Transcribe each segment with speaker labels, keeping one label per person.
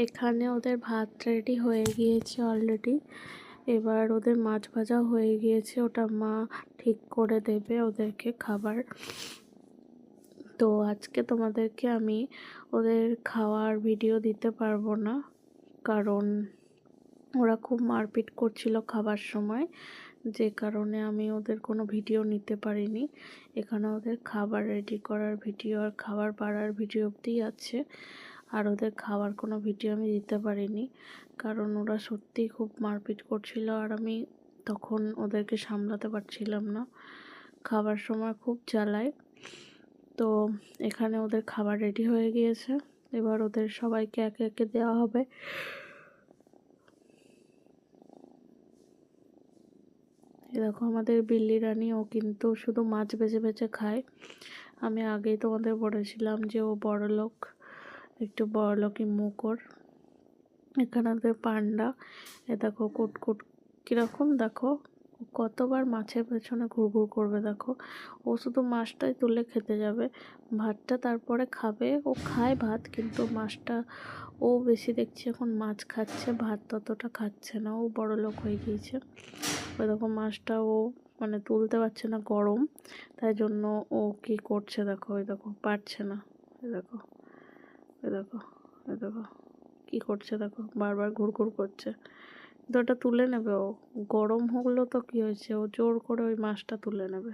Speaker 1: এখানে ওদের ভাত রেডি হয়ে গিয়েছে অলরেডি। এবার ওদের মাছ ভাজা হয়ে গিয়েছে, ওটা মা ঠিক করে দেবে ওদেরকে খাবার। তো আজকে তোমাদেরকে আমি ওদের খাওয়ার ভিডিও দিতে পারবো না, কারণ ওরা খুব মারপিট করছিল খাবার সময়, যে কারণে আমি ওদের কোনো ভিডিও নিতে পারিনি। এখানে ওদের খাবার রেডি করার ভিডিও আর খাবার বাড়ার ভিডিও অবধিই আছে, আর ওদের খাওয়ার কোনো ভিডিও আমি দিতে পারিনি, কারণ ওরা সত্যিই খুব মারপিট করছিল আর আমি তখন ওদেরকে সামলাতে পারছিলাম না। খাবার সময় খুব জ্বালায়। তো এখানে ওদের খাবার রেডি হয়ে গিয়েছে, এবার ওদের সবাইকে একে একে দেওয়া হবে। দেখো আমাদের বিল্লি রানী, ও কিন্তু শুধু মাছ বেছে বেছে খায়। আমি আগেই তোমাদের বলেছিলাম যে ও বড়লোক, একটু বড়লোকই মুখ ওর। এখানে ওদের পান্ডা, এ দেখো কুটকুট কিরকম, দেখো কতবার মাছের পেছনে ঘুরঘুর করবে। দেখো ও শুধু মাছটাই তুলে খেতে যাবে, ভাতটা তারপরে খাবে। ও খায় ভাত, কিন্তু মাছটা ও বেশি দেখছি এখন মাছ খাচ্ছে, ভাত ততটা খাচ্ছে না। ও বড়লোক হয়ে গিয়েছে। ওই দেখো মাছটা ও মানে তুলতে পারছে না, গরম, তাই জন্য ও কি করছে দেখো, ওই দেখো পারছে না। ওই দেখো, ওই দেখো, ওই দেখো কি করছে, দেখো বারবার ঘুরঘুর করছে। তো ওটা তুলে নেবে ও, গরম হলো তো কি হয়েছে, ও জোর করে ওই মাছটা তুলে নেবে।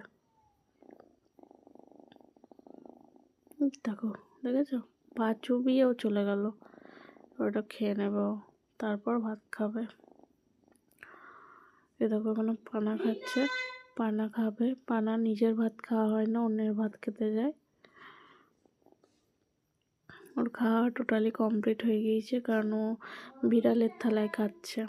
Speaker 1: দেখো, দেখেছো, পা চুবিয়েও চলে গেল। ওটা খেয়ে নেবে ও, তারপর ভাত খাবে। এ দেখো এখনো পানা খাচ্ছে, পানা খাবে। পানা নিজের ভাত খাওয়া হয় না, অন্যের ভাত খেতে যায়। ওর খাওয়া টোটালি কমপ্লিট হয়ে গিয়েছে, কারণ ও বিড়ালের থালায় খাচ্ছে।